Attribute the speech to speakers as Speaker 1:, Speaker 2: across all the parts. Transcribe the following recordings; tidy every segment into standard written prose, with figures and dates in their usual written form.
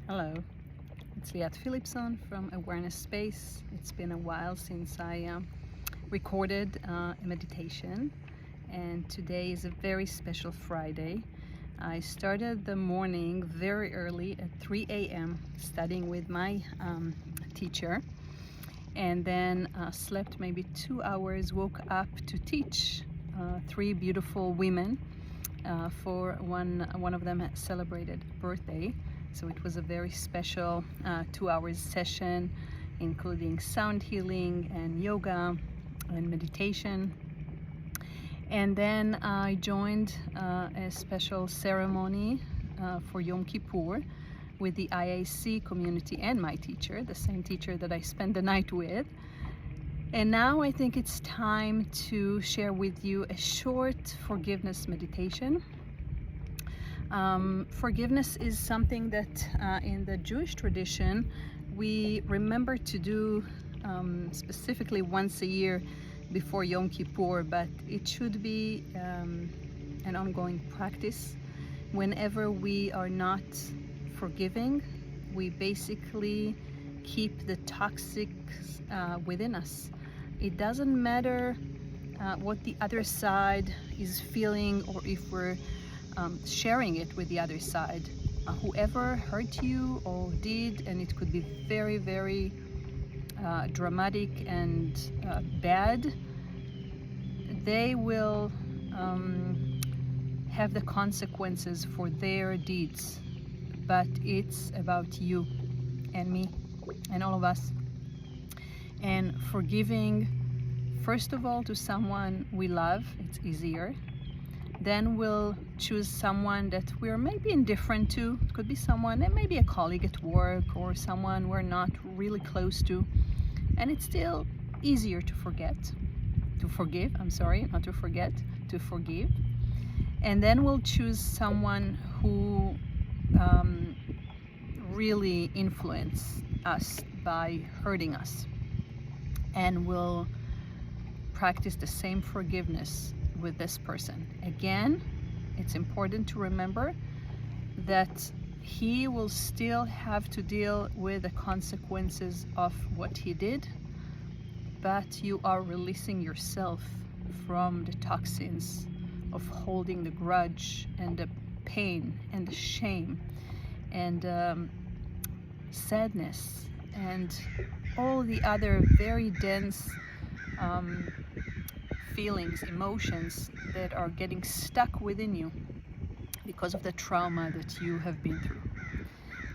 Speaker 1: Hello, it's Liat Philipson from Awareness Space. It's been a while since I recorded a meditation, and today is a very special Friday. I started the morning very early at 3 a.m. studying with my teacher, and then slept maybe 2 hours, woke up to teach three beautiful women. For one of them celebrated birthday, so it was a very special 2 hours session, including sound healing and yoga and meditation. And then I joined a special ceremony for Yom Kippur with the IAC community and my teacher, the same teacher that I spent the night with. And now I think it's time to share with you a short forgiveness meditation. Forgiveness is something that in the Jewish tradition we remember to do specifically once a year before Yom Kippur, but it should be an ongoing practice. Whenever we are not forgiving, we basically keep the toxic within us. It doesn't matter what the other side is feeling, or if we're sharing it with the other side. Whoever hurt you or did, and it could be very, very dramatic and bad, they will have the consequences for their deeds. But it's about you and me and all of us. And forgiving, first of all, to someone we love, it's easier. Then we'll choose someone that we're maybe indifferent to. It could be someone, and maybe a colleague at work, or someone we're not really close to. And it's still easier to forgive, not to forget, to forgive. And then we'll choose someone who really influenced us by hurting us. And we'll practice the same forgiveness with this person. Again, it's important to remember that he will still have to deal with the consequences of what he did, but you are releasing yourself from the toxins of holding the grudge and the pain and the shame and sadness and all the other very dense feelings, emotions that are getting stuck within you because of the trauma that you have been through.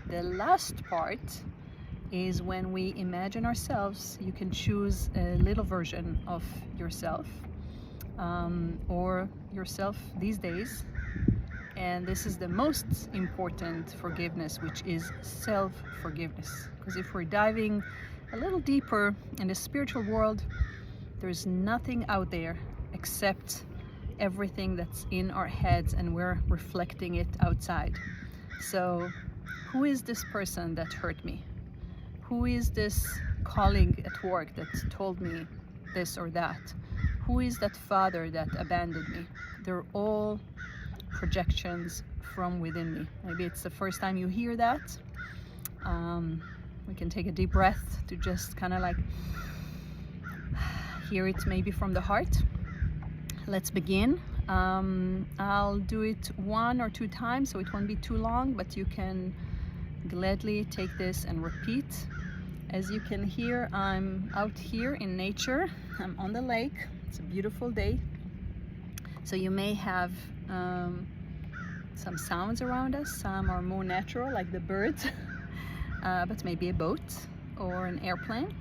Speaker 1: The last part is when we imagine ourselves. You can choose a little version of yourself or yourself these days, and this is the most important forgiveness, which is self-forgiveness. Because if we're diving a little deeper in the spiritual world, there's nothing out there except everything that's in our heads, and we're reflecting it outside. So who is this person that hurt me? Who is this colleague at work that told me this or that? Who is that father that abandoned me? They're all projections from within me. Maybe it's the first time you hear that. We can take a deep breath to just kind of like hear it maybe from the heart. Let's begin. I'll do it 1 or 2 times, so it won't be too long, but you can gladly take this and repeat. As you can hear, I'm out here in nature. I'm on the lake. It's a beautiful day. So you may have some sounds around us. Some are more natural, like the birds, but maybe a boat or an airplane.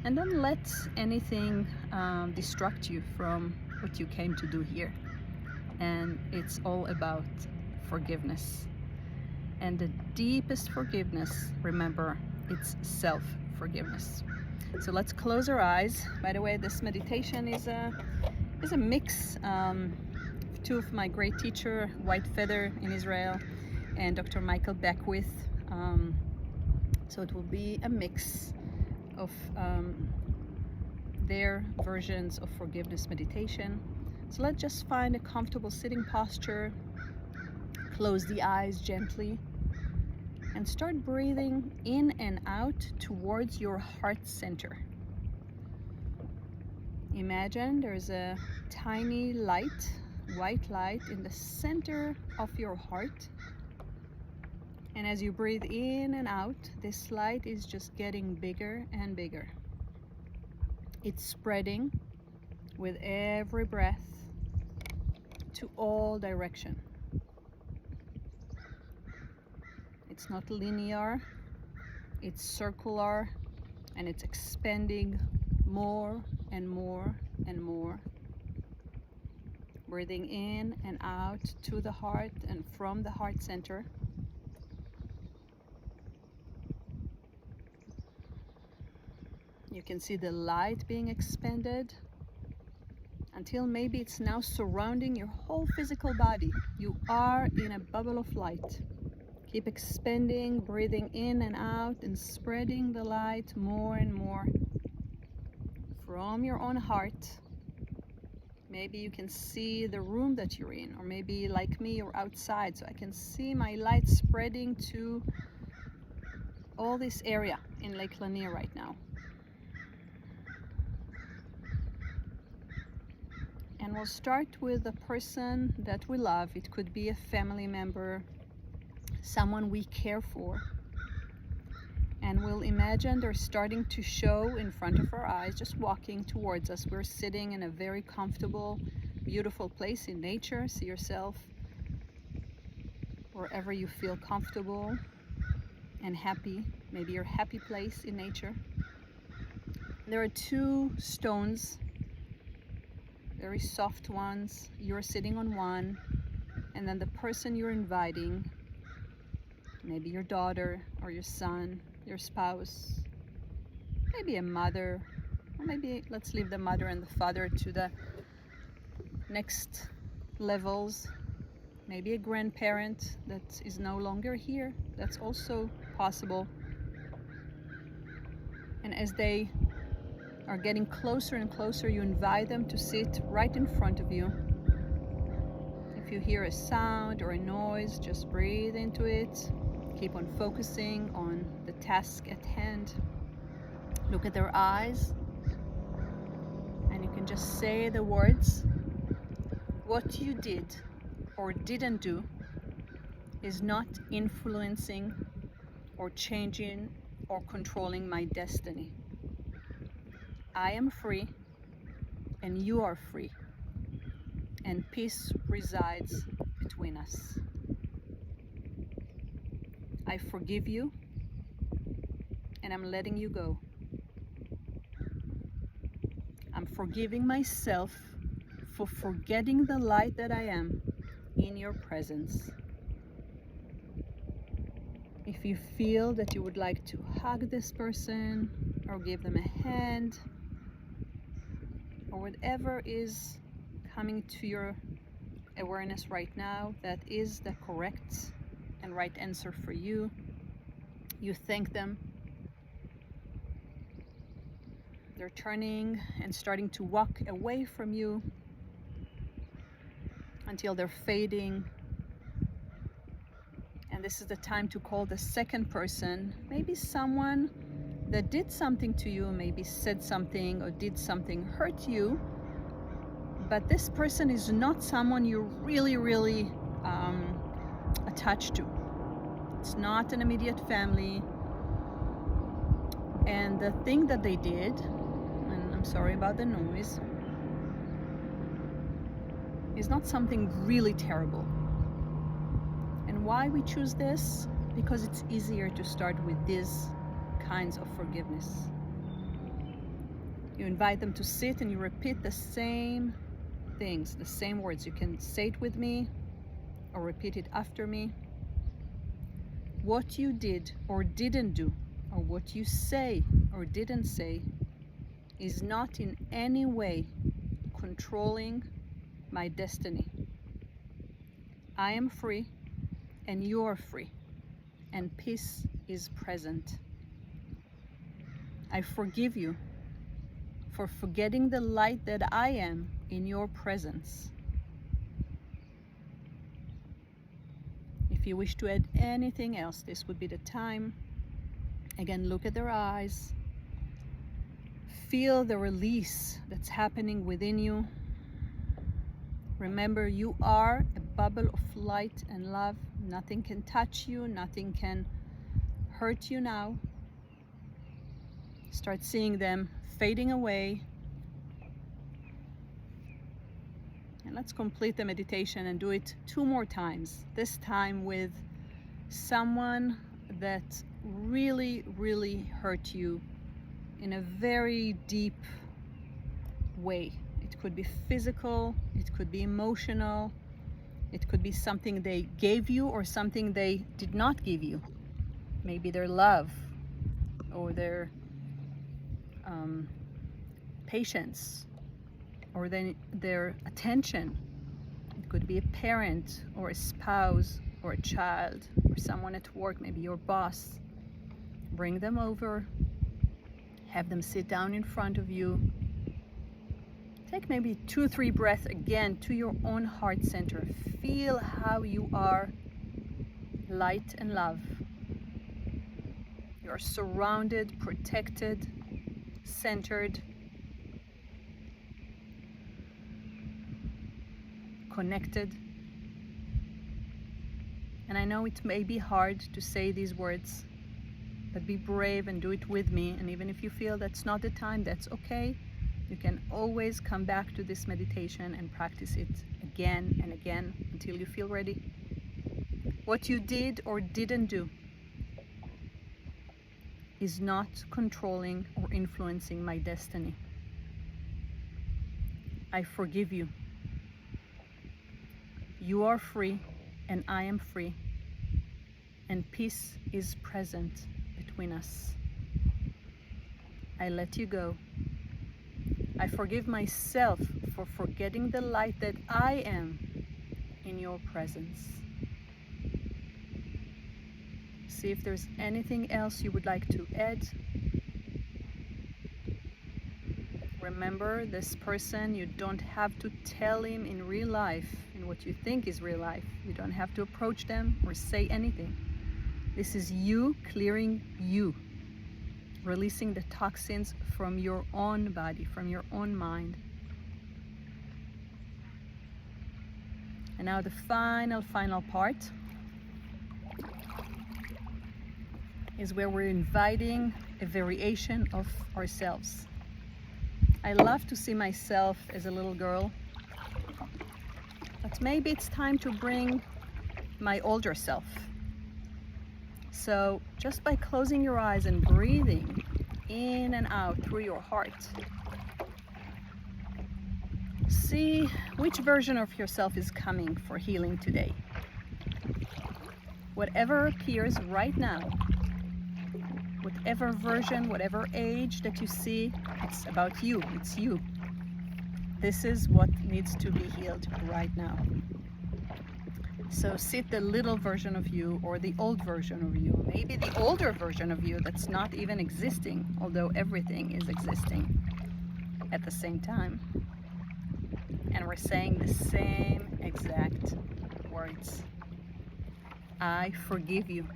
Speaker 1: And don't let anything distract you from what you came to do here. And it's all about forgiveness. And the deepest forgiveness, remember, it's self-forgiveness. So let's close our eyes. By the way, this meditation is a mix. 2 of my great teacher, White Feather in Israel, and Dr. Michael Beckwith. So it will be a mix of their versions of forgiveness meditation. So let's just find a comfortable sitting posture. Close the eyes gently and start breathing in and out towards your heart center. Imagine there's a tiny light, white light, in the center of your heart. And as you breathe in and out, this light is just getting bigger and bigger. It's spreading with every breath to all directions. It's not linear, it's circular, and it's expanding more and more and more. Breathing in and out to the heart and from the heart center. You can see the light being expanded until maybe it's now surrounding your whole physical body. You are in a bubble of light. Keep expanding, breathing in and out, and spreading the light more and more from your own heart. Maybe you can see the room that you're in, or maybe like me, you're outside, so I can see my light spreading to all this area in Lake Lanier right now. And we'll start with the person that we love. It could be a family member, someone we care for. And we'll imagine they're starting to show in front of our eyes, just walking towards us. We're sitting in a very comfortable, beautiful place in nature. See yourself wherever you feel comfortable and happy, maybe your happy place in nature. There are two stones, very soft ones. You're sitting on one, and then the person you're inviting, maybe your daughter or your son, your spouse, maybe a mother, or maybe let's leave the mother and the father to the next levels. Maybe a grandparent that is no longer here. That's also possible. And as they are getting closer and closer, you invite them to sit right in front of you. If you hear a sound or a noise, just breathe into it. Keep on focusing on the task at hand. Look at their eyes, and you can just say the words. What you did or didn't do is not influencing or changing or controlling my destiny. I am free, and you are free, and peace resides between us. I forgive you, and I'm letting you go. I'm forgiving myself for forgetting the light that I am in your presence. If you feel that you would like to hug this person or give them a hand, or whatever is coming to your awareness right now that is the correct and right answer for you, you thank them. They're turning and starting to walk away from you until they're fading. And this is the time to call the second person, maybe someone that did something to you, maybe said something or did something, hurt you, but this person is not someone you're really attached to. It's not an immediate family. And the thing that they did, and I'm sorry about the noise, is not something really terrible. And why we choose this? Because it's easier to start with these kinds of forgiveness. You invite them to sit and you repeat the same things, the same words. You can say it with me or repeat it after me. What you did or didn't do, or what you say or didn't say, is not in any way controlling my destiny. I am free, and you are free, and peace is present. I forgive you for forgetting the light that I am in your presence. If If you wish to add anything else, this would be the time. Again, look at their eyes. Feel the release that's happening within you. Remember, you are a bubble of light and love. Nothing can touch you, nothing can hurt you now. Start seeing them fading away. And let's complete the meditation and do it 2 more times. This time with someone that really, really hurt you in a very deep way. It could be physical, it could be emotional, it could be something they gave you or something they did not give you. Maybe their love or their patience or their attention. It could be a parent or a spouse or a child or someone at work, maybe your boss. Bring them over, have them sit down in front of you. Take maybe 2 or 3 breaths again to your own heart center. Feel how you are light and love. You are surrounded, protected, centered, connected. And I know it may be hard to say these words, but be brave and do it with me. And even if you feel that's not the time, that's okay. You can always come back to this meditation and practice it again and again until you feel ready. What you did or didn't do is not controlling or influencing my destiny. I forgive you. You are free and I am free, and peace is present between us. I let you go. I forgive myself for forgetting the light that I am in your presence. See if there's anything else you would like to add. Remember, this person, you don't have to tell him in real life, in what you think is real life. You don't have to approach them or say anything. This is you clearing you, releasing the toxins from your own body, from your own mind. And now the final part is where we're inviting a variation of ourselves. I love to see myself as a little girl, but maybe it's time to bring my older self. So just by closing your eyes and breathing in and out through your heart, see which version of yourself is coming for healing today. Whatever appears right now, whatever version, whatever age that you see, it's about you, it's you. This is what needs to be healed right now. So sit the little version of you or the old version of you, maybe the older version of you that's not even existing, although everything is existing at the same time. And we're saying the same exact words. I forgive you.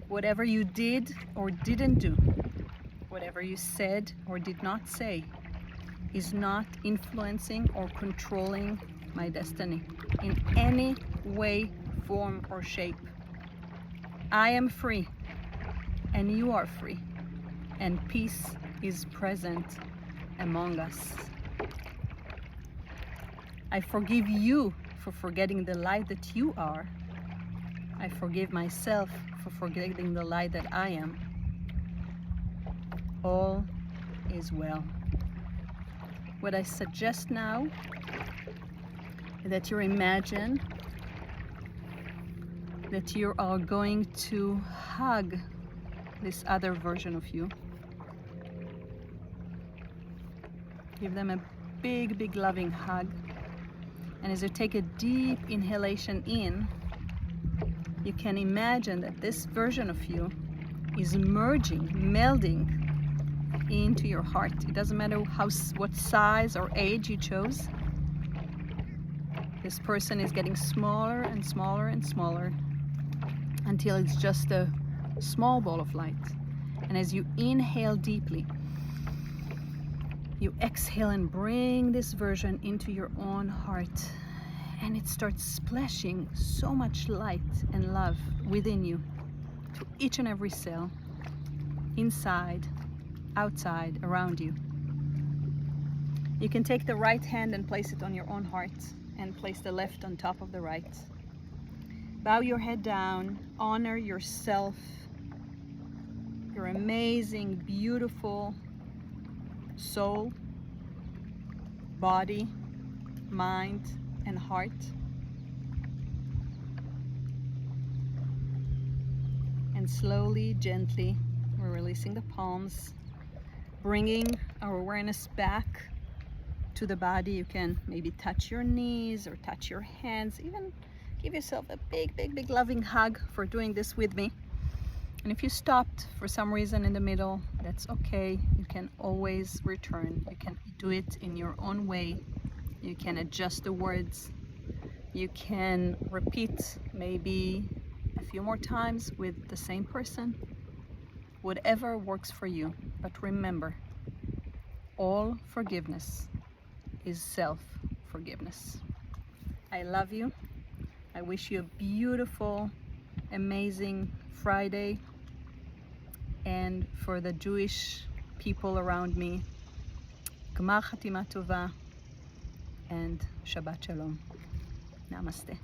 Speaker 1: Whatever you did or didn't do, whatever you said or did not say, is not influencing or controlling my destiny in any way, form, or shape. I am free, and you are free, and peace is present among us. I forgive you for forgetting the light that you are. I forgive myself for forgetting the light that I am. All is well. What I suggest now is that you imagine that you are going to hug this other version of you. Give them a big, big loving hug. And as you take a deep inhalation in, you can imagine that this version of you is merging, melding into your heart. It doesn't matter what size or age you chose. This person is getting smaller and smaller and smaller until it's just a small ball of light. And as you inhale deeply, you exhale and bring this version into your own heart. And it starts splashing so much light and love within you, to each and every cell, inside, outside, around you. You can take the right hand and place it on your own heart, and place the left on top of the right. Bow your head down, honor yourself, your amazing, beautiful soul, body, mind, and heart. And slowly, gently, we're releasing the palms, bringing our awareness back to the body. You can maybe touch your knees or touch your hands, even give yourself a big, big, big loving hug for doing this with me. And if you stopped for some reason in the middle, that's okay. You can always return. You can do it in your own way. You can adjust the words. You can repeat maybe a few more times with the same person. Whatever works for you. But remember, all forgiveness is self-forgiveness. I love you. I wish you a beautiful, amazing Friday. And for the Jewish people around me, Gmar Chatima Tova and Shabbat Shalom. Namaste.